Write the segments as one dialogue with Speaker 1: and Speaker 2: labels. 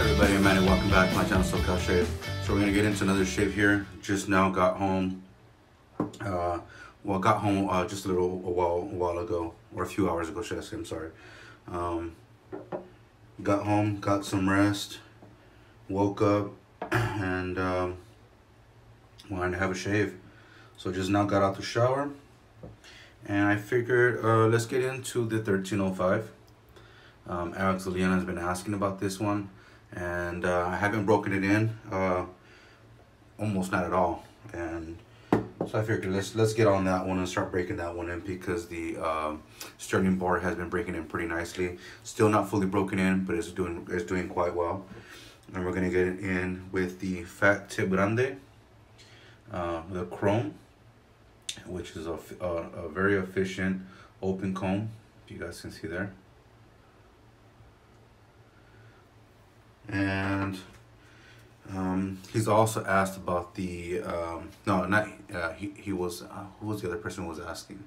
Speaker 1: everybody, I'm Manny. Welcome back to my channel, Aftershave. So we're gonna get into another shave here. Just now got home. Got home just a while ago, or a few hours ago, should I say? I'm sorry. Got home, got some rest, woke up, and wanted to have a shave. So just now got out the shower, and I figured let's get into the 1305. Alex Leon has been asking about this one, and I haven't broken it in, almost not at all. And so I figured let's get on that one and start breaking that one in, because the Sterling bar has been breaking in pretty nicely. Still not fully broken in, but it's doing quite well. And we're gonna get it in with the Fatip Grande, the chrome, which is a very efficient open comb, if you guys can see there. And he's also asked about the who was the other person who was asking?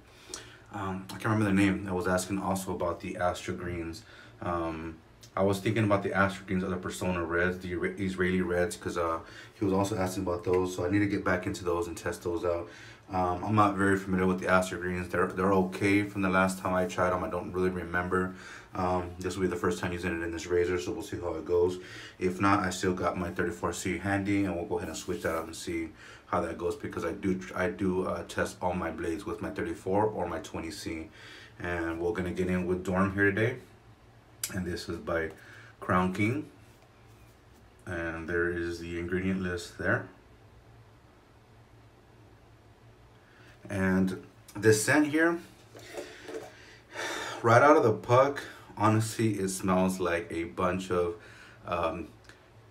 Speaker 1: I can't remember the name. I was asking also about the Astra greens. I was thinking about the Astra greens, other Persona reds, the Israeli reds, because he was also asking about those. So I need to get back into those and test those out. I'm not very familiar with the Astra greens. They're okay from the last time I tried them. I don't really remember. This will be the first time using it in this razor, so we'll see how it goes. If not, I still got my 34C handy, and we'll go ahead and switch that out and see how that goes, because I do test all my blades with my 34 or my 20C. And we're gonna get in with Dorm here today, and this is by Crown King, and there is the ingredient list there. And this scent here, right out of the puck, honestly, it smells like a bunch of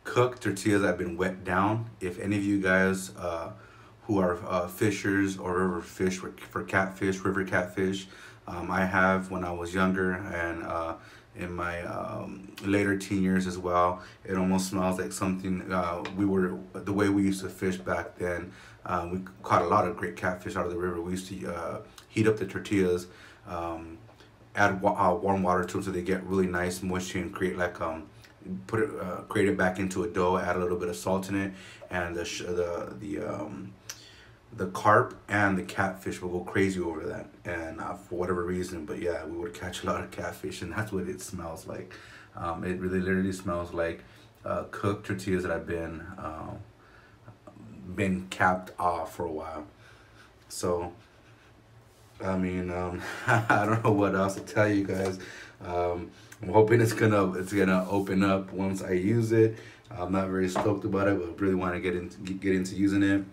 Speaker 1: cooked tortillas that have been wet down. If any of you guys who are fishers or river fish for catfish, river catfish, I have when I was younger, and in my later teen years as well. It almost smells like something the way we used to fish back then. We caught a lot of great catfish out of the river. We used to heat up the tortillas, add warm water to them so they get really nice moisture, and create like create it back into a dough. Add a little bit of salt in it, and the carp and the catfish will go crazy over that. And for whatever reason, but yeah, we would catch a lot of catfish, and that's what it smells like. It really literally smells like cooked tortillas that have been capped off for a while. So I mean, I don't know what else to tell you guys. I'm hoping it's gonna open up once I use it. I'm not very stoked about it, but really want to get into using it.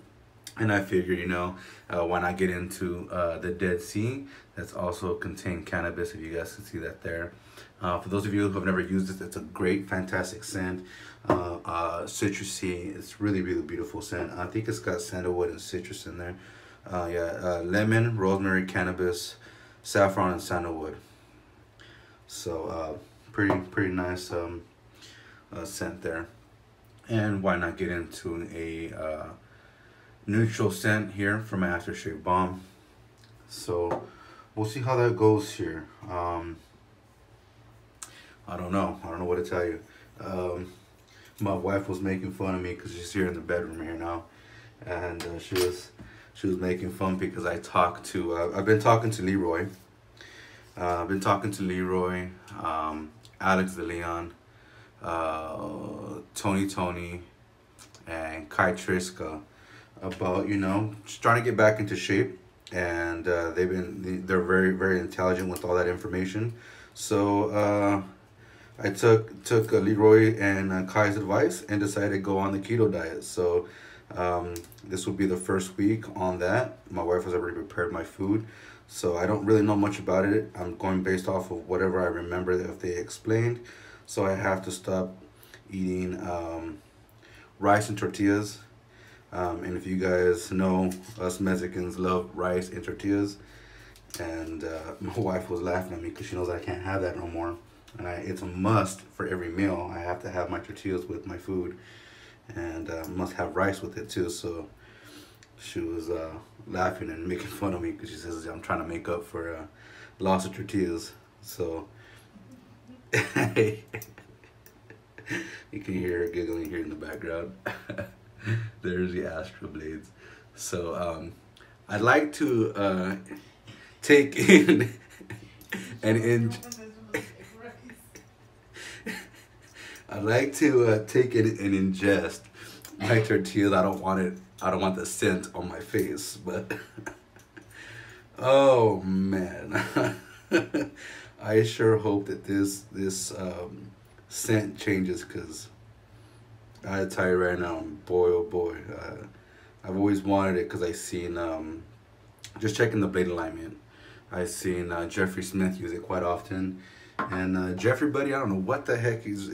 Speaker 1: And I figured, you know, why not get into the Dead Sea? That's also contained cannabis, if you guys can see that there. For those of you who have never used it, it's a great, fantastic scent. Citrusy, it's really, really beautiful scent. I think it's got sandalwood and citrus in there. Lemon, rosemary, cannabis, saffron, and sandalwood. So pretty nice scent there. And why not get into a neutral scent here from Aftershave Balm. So we'll see how that goes here. I don't know what to tell you. My wife was making fun of me because she's here in the bedroom here now, and she was making fun because I talked to I've been talking to Leroy. Alex the Leon, Tony, and Kai Triska about, you know, just trying to get back into shape. And they're very, very intelligent with all that information. So I took Leroy and Kai's advice and decided to go on the keto diet. So this will be the first week on that. My wife has already prepared my food, so I don't really know much about it. I'm going based off of whatever I remember that they explained. So I have to stop eating rice and tortillas. And if you guys know, us Mexicans love rice and tortillas. And my wife was laughing at me because she knows I can't have that no more. And it's a must for every meal. I have to have my tortillas with my food, and must have rice with it too. So she was laughing and making fun of me because she says I'm trying to make up for loss of tortillas. So You can hear her giggling here in the background. There's the Astra blades. So I'd like to take in I'd like to take in and ingest my tortillas. I don't want it. I don't want the scent on my face, but oh man, I sure hope that this scent changes, because I tell you right now, boy oh boy, I've always wanted it because I seen just checking the blade alignment. I seen Jeffrey Smith use it quite often, and Jeffrey buddy, I don't know what the heck he's.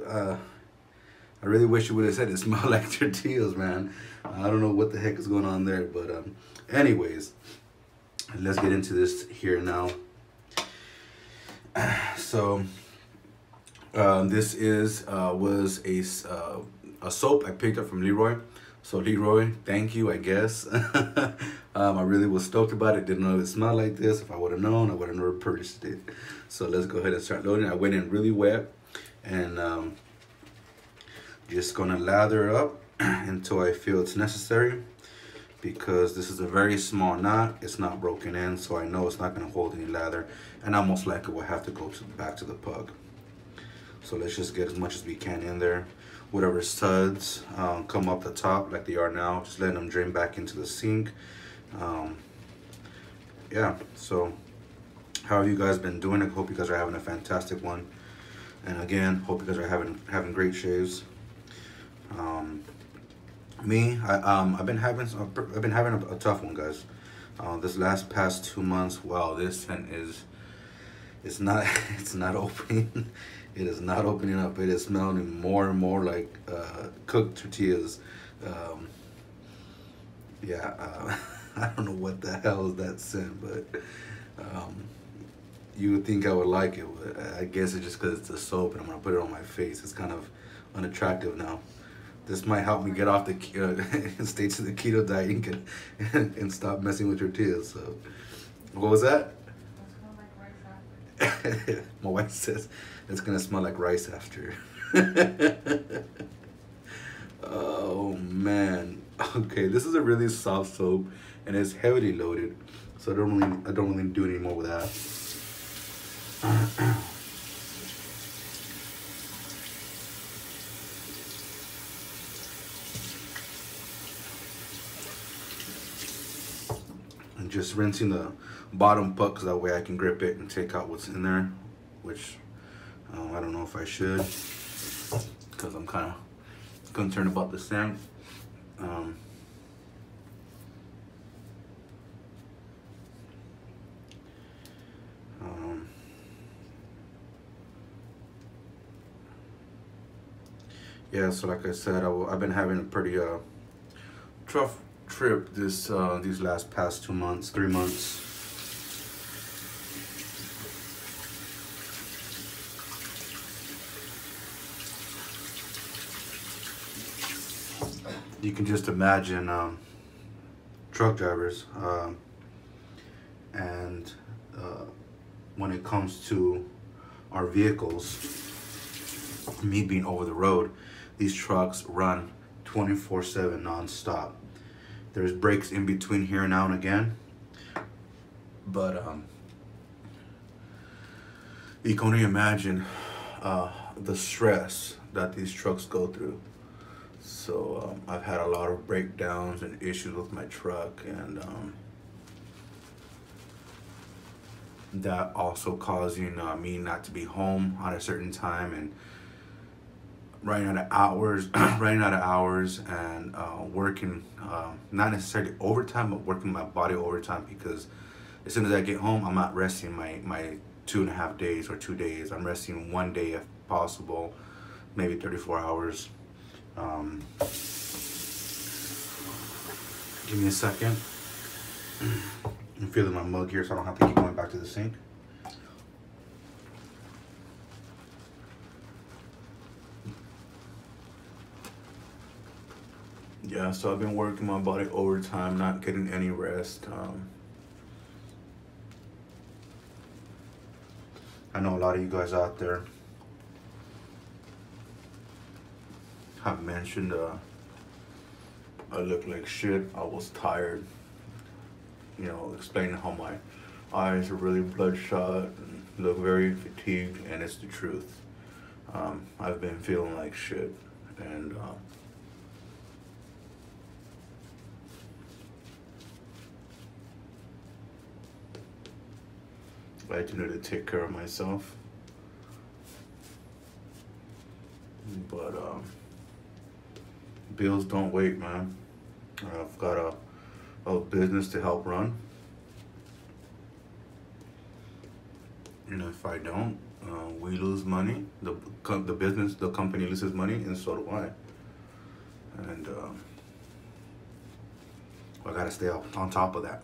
Speaker 1: I really wish you would have said it smelled like tortillas, man. I don't know what the heck is going on there, but anyways, let's get into this here now. So this was a soap I picked up from Leroy. So Leroy, thank you, I guess. I really was stoked about it. Didn't know it smelled like this. If I would have known, I would have never purchased it. So let's go ahead and start loading. I went in really wet, and just gonna lather up until I feel it's necessary, because this is a very small knot. It's not broken in, so I know it's not gonna hold any lather, and I most likely will have to go back to the pug. So let's just get as much as we can in there. Whatever suds come up the top like they are now, just letting them drain back into the sink. Yeah, so how have you guys been doing? I hope you guys are having a fantastic one. And again, hope you guys are having great shaves. I've been having a tough one, guys. This past 2 months, wow, this scent it's not it's not opening. It is not opening up. It is smelling more and more like cooked tortillas. I don't know what the hell is that scent, but you would think I would like it. But I guess it's just because it's a soap and I'm gonna put it on my face. It's kind of unattractive now. This might help me get off the stay to the keto diet and stop messing with tortillas. So, what was that? My wife says it's gonna smell like rice after. Oh man. Okay, this is a really soft soap and it's heavily loaded, so I don't really do any more with that. And just rinsing the bottom puck so that way I can grip it and take out what's in there, which I don't know if I should, because I'm kind of concerned about the scent. Yeah, so like I said, I've been having a pretty tough trip these past 2 months, 3 months. You can just imagine truck drivers, and when it comes to our vehicles, me being over the road, these trucks run 24/7 non-stop. There's breaks in between here now and again, but you can only imagine the stress that these trucks go through. So I've had a lot of breakdowns and issues with my truck, and that also causing me not to be home on a certain time and running out of hours, and working not necessarily overtime, but working my body overtime, because as soon as I get home, I'm not resting my 2.5 days or 2 days. I'm resting 1 day if possible, maybe 34 hours. Give me a second. I'm filling my mug here so I don't have to keep going back to the sink. Yeah, so I've been working my body overtime, not getting any rest. I know a lot of you guys out there have mentioned, I look like shit. I was tired. You know, explaining how my eyes are really bloodshot and look very fatigued, and it's the truth. I've been feeling like shit, and I do need to take care of myself. But bills don't wait, man. I've got a business to help run, and if I don't, we lose money. The company loses money, and so do I. And I gotta stay on top of that.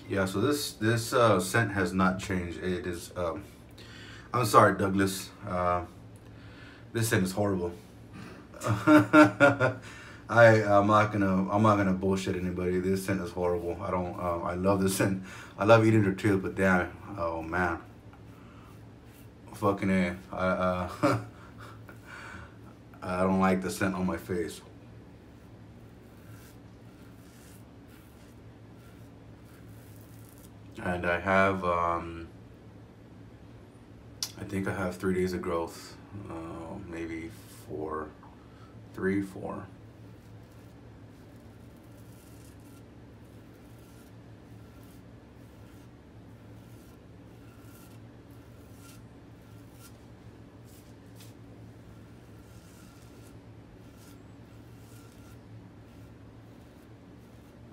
Speaker 1: Yeah, so this scent has not changed. It is. I'm sorry, Douglas. This scent is horrible. I'm not gonna bullshit anybody. This scent is horrible. I don't. I love this scent. I love eating tortillas, but damn, oh man, fucking A. I don't like the scent on my face. And I have, I think I have 3 days of growth, maybe 4, 3, 4.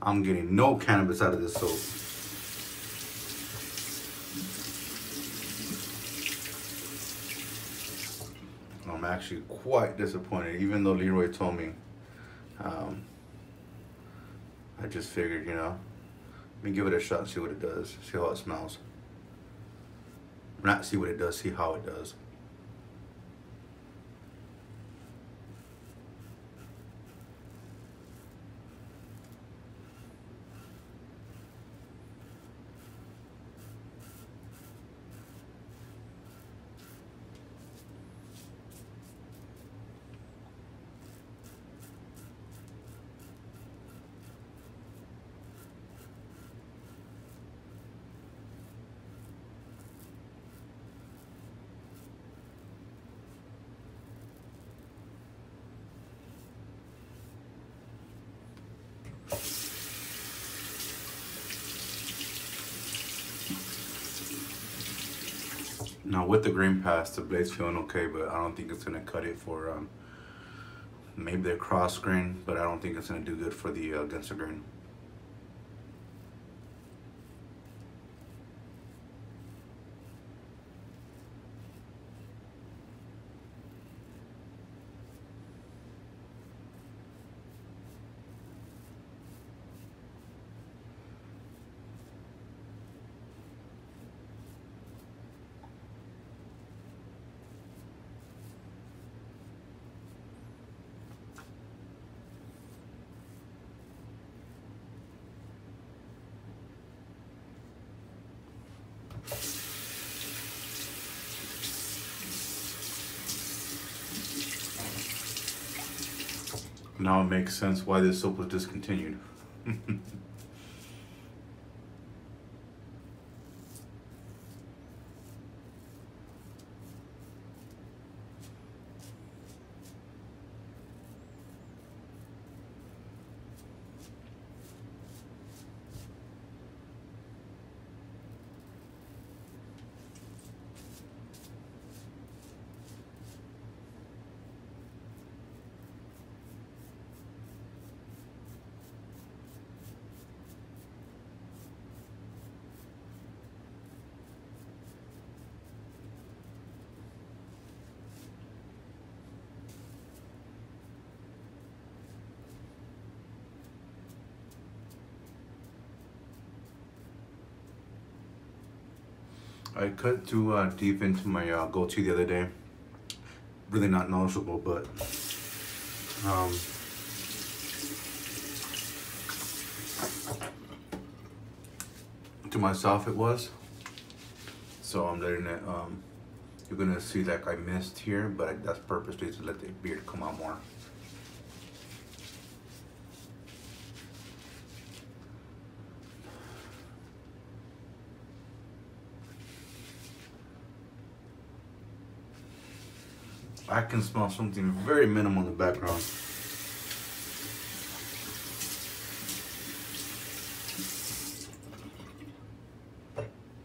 Speaker 1: I'm getting no cannabis out of this soap. I'm actually quite disappointed, even though Leroy told me. I just figured, you know, let me give it a shot and see what it does, see how it smells. Not see what it does, see how it does. Now with the green pass, the blade's feeling okay, but I don't think it's gonna cut it for maybe the cross grain, but I don't think it's gonna do good for the against the grain. Now it makes sense why this soap was discontinued. I cut too deep into my goatee the other day. Really not noticeable, but To myself it was. So I'm letting it, you're gonna see like I missed here, but that's purposely to let the beard come out more. I can smell something very minimal in the background.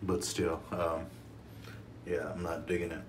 Speaker 1: But still, yeah, I'm not digging it.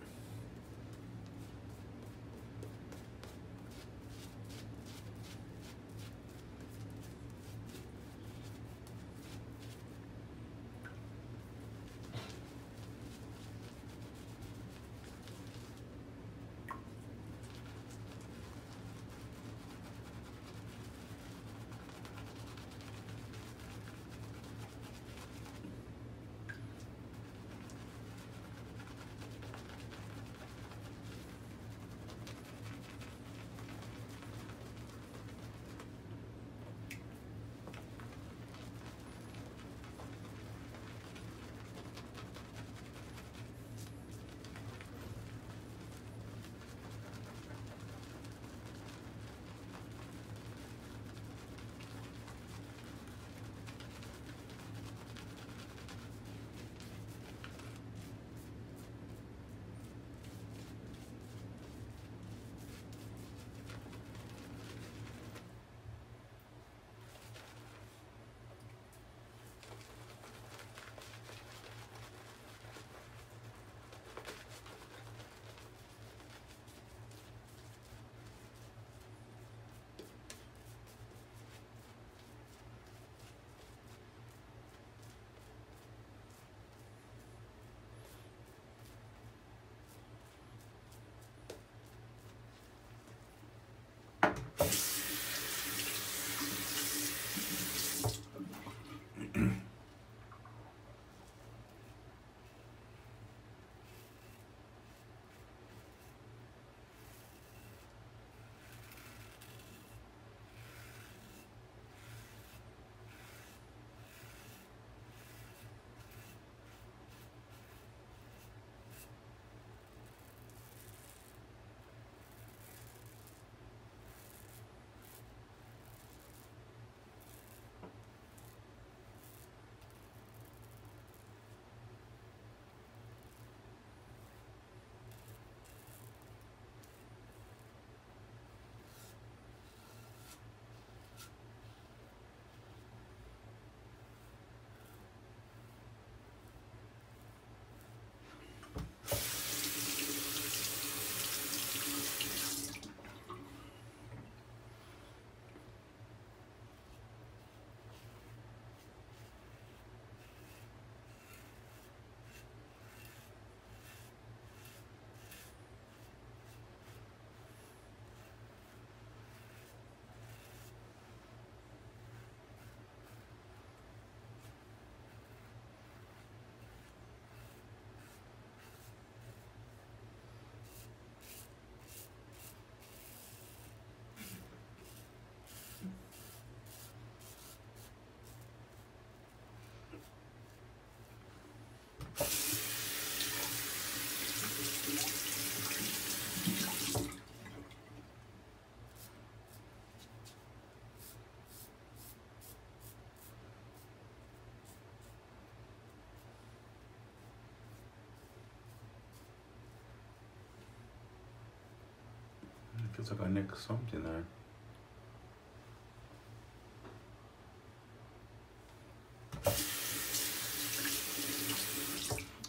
Speaker 1: Feels like I nicked something there.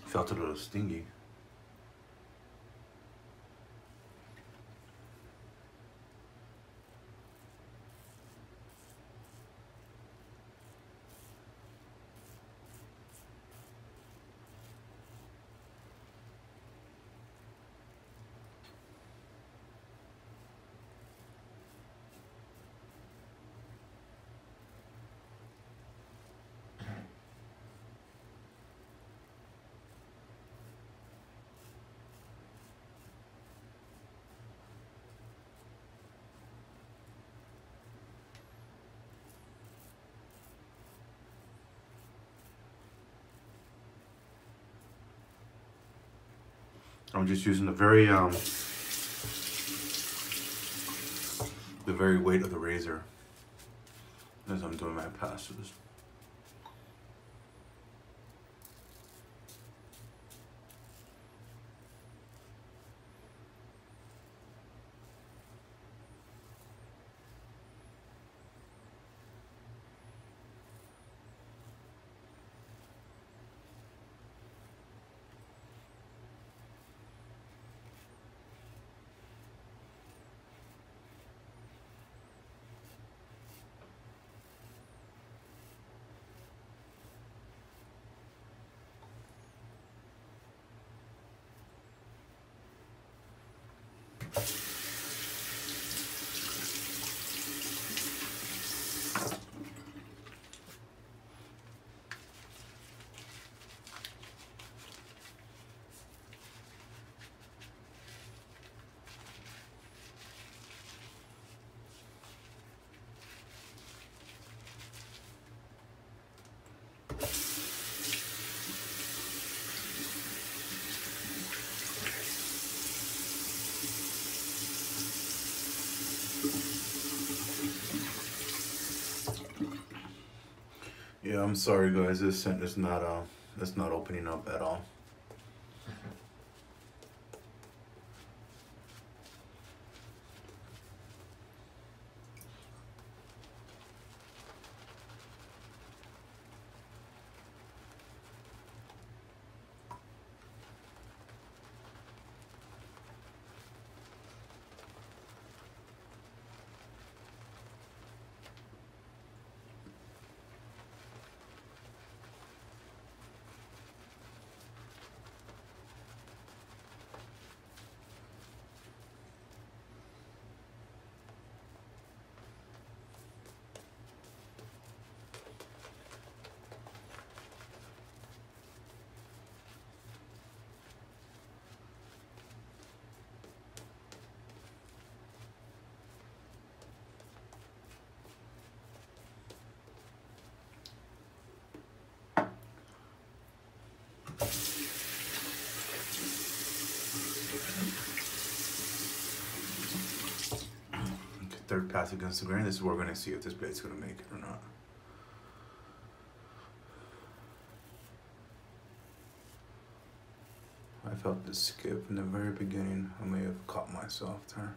Speaker 1: Felt a little stingy. I'm just using the very weight of the razor as I'm doing my passes. Yeah, I'm sorry guys, this scent is not it's not opening up at all. Third pass against the grain. This is where we're going to see if this blade's going to make it or not. I felt the skip in the very beginning. I may have caught myself there.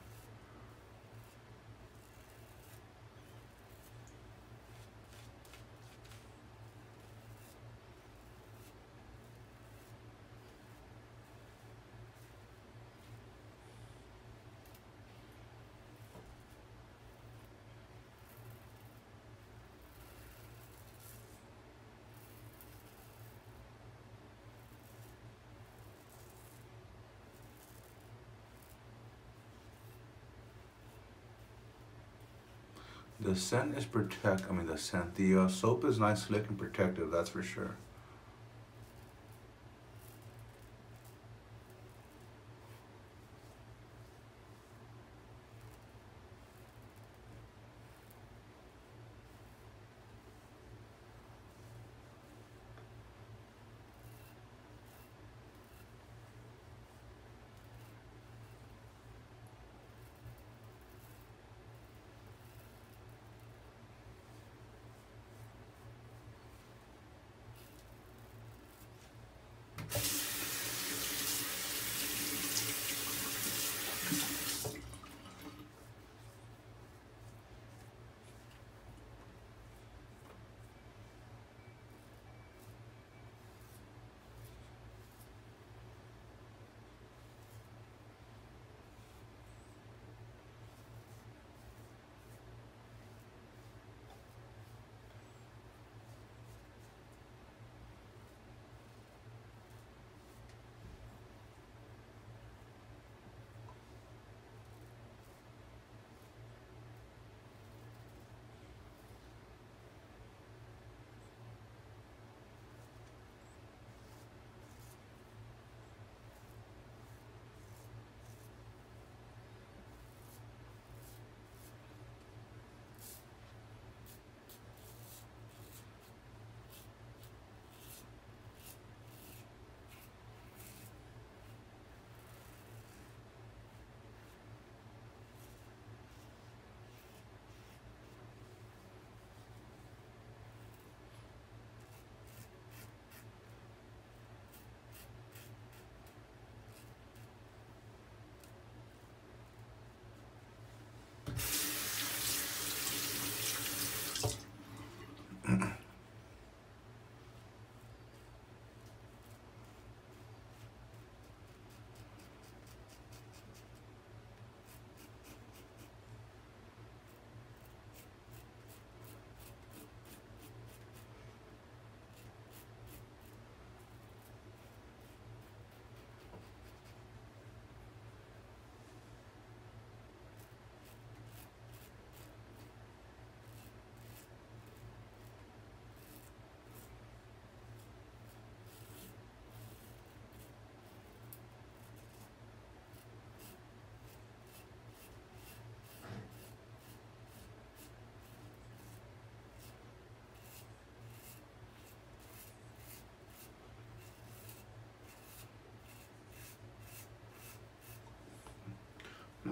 Speaker 1: The scent is the soap is nice, slick, and protective, that's for sure.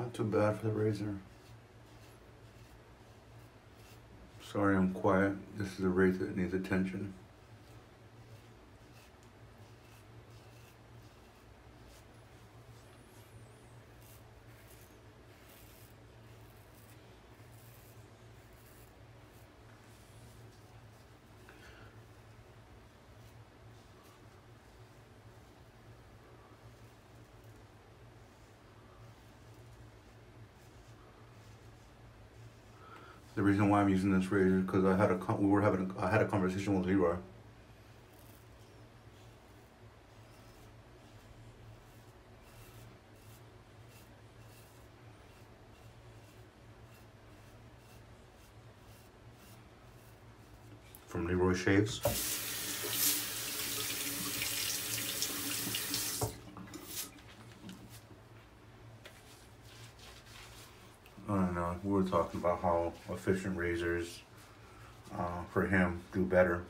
Speaker 1: Not too bad for the razor. Sorry I'm quiet. This is a razor that needs attention. The reason why I'm using this razor is because I had a conversation with Leroy. From Leroy Shaves. I don't know, we were talking about how efficient razors for him do better.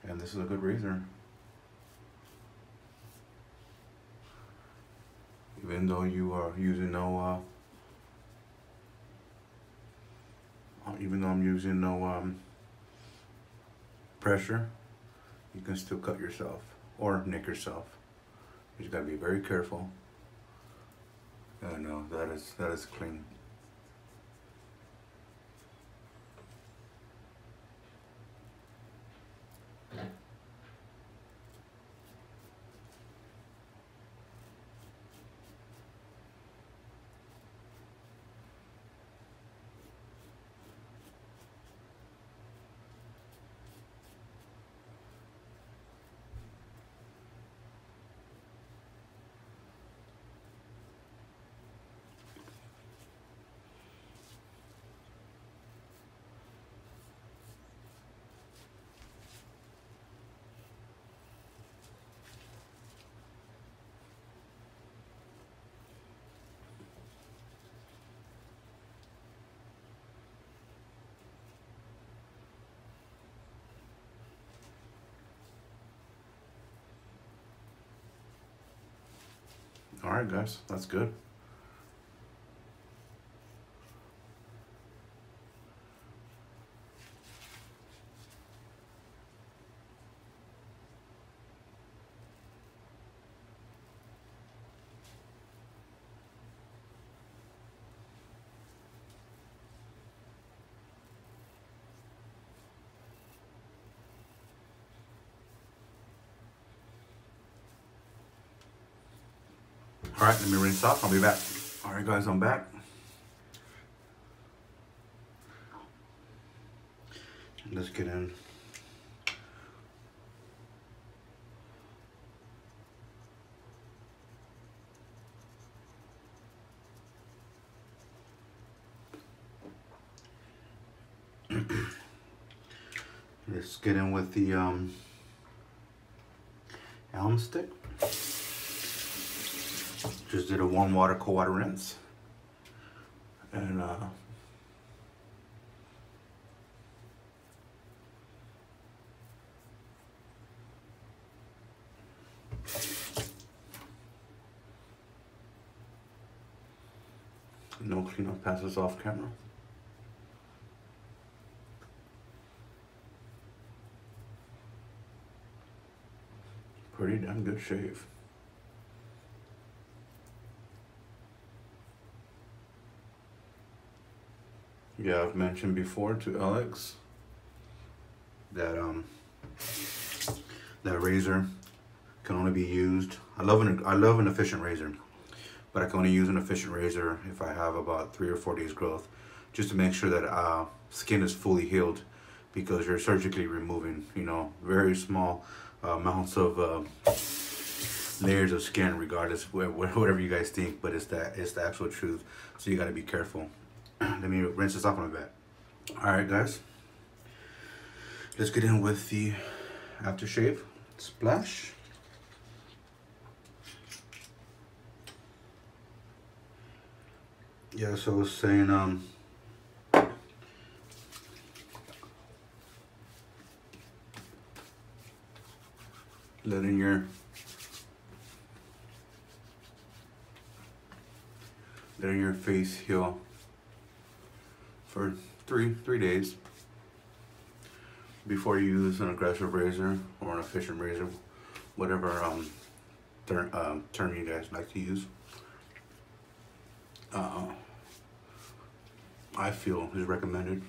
Speaker 1: And this is a good razor. Even though you are using no, even though I'm using no pressure, you can still cut yourself or nick yourself. You just gotta be very careful. I know that is clean. All right, guys, that's good. All right, let me rinse off. I'll be back. All right, guys, I'm back. Let's get in. Let's get in with the elm stick. Just did a warm water, cold water rinse. And no cleanup passes off camera. Pretty damn good shave. Yeah, I've mentioned before to Alex that that razor can only be used. I love an efficient razor, but I can only use an efficient razor if I have about 3 or 4 days growth, just to make sure that skin is fully healed, because you're surgically removing, you know, very small amounts of layers of skin, regardless whatever you guys think, but it's the actual truth. So you got to be careful. Let me rinse this off on my back. All right, guys, let's get in with the aftershave splash. Yeah, so I was saying letting your face heal for three days before you use an aggressive razor or an efficient razor, whatever term you guys like to use. I feel is recommended.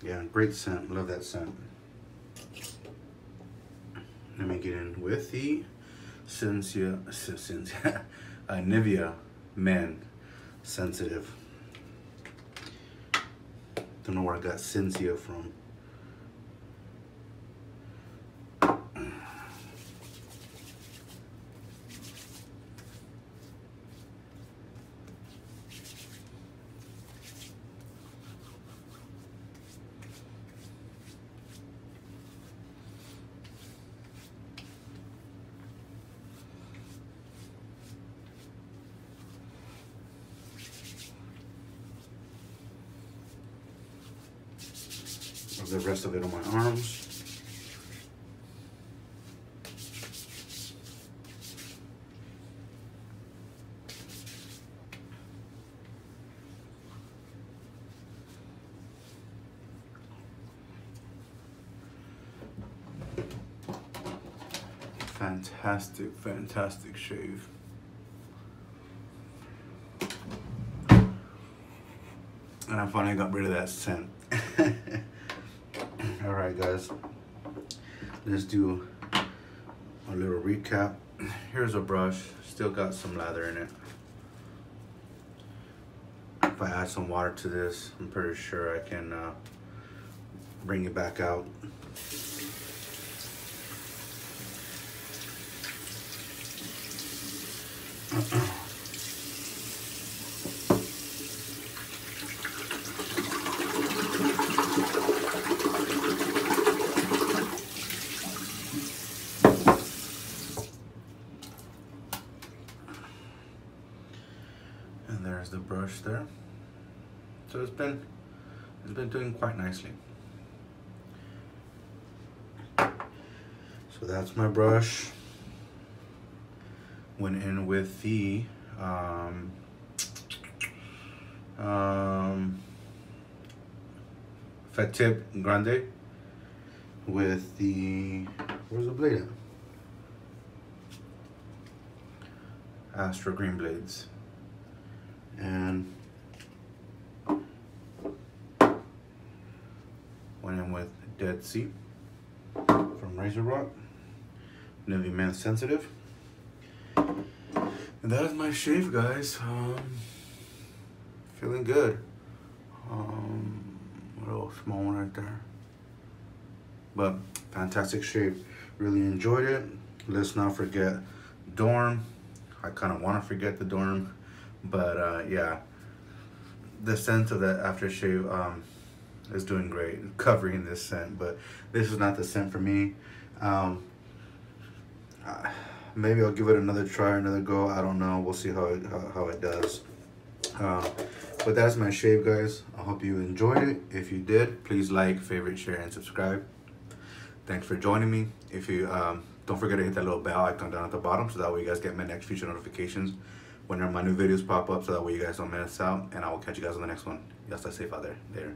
Speaker 1: Yeah, great scent. Love that scent. Let me get in with the Nivea Men Sensitive. Don't know where I got Sensia from. The rest of it on my arms. Fantastic shave. And I finally got rid of that scent. All right, guys, let's do a little recap. Here's a brush, still got some lather in it. If I add some water to this, I'm pretty sure I can bring it back out. And there's the brush there. So it's been doing quite nicely. So that's my brush. Went in with the Fatip Grande with the, where's the blade at? Astra green blades. And went in with Dead Sea from Razor Rock, Nivea Men Sensitive. And that is my shave, guys. Feeling good. A little small one right there. But fantastic shave. Really enjoyed it. Let's not forget Dorm. I kind of want to forget the Dorm. But yeah, the scent of that aftershave is doing great, covering this scent. But this is not the scent for me. Maybe I'll give it another try, another go. I don't know. We'll see how it does. But that's my shave, guys. I hope you enjoyed it. If you did, please like, favorite, share, and subscribe. Thanks for joining me. If you don't forget to hit that little bell icon down at the bottom, so that way you guys get my next future notifications whenever my new videos pop up, so that way you guys don't miss out. And I will catch you guys on the next one. Y'all stay safe out there. Later.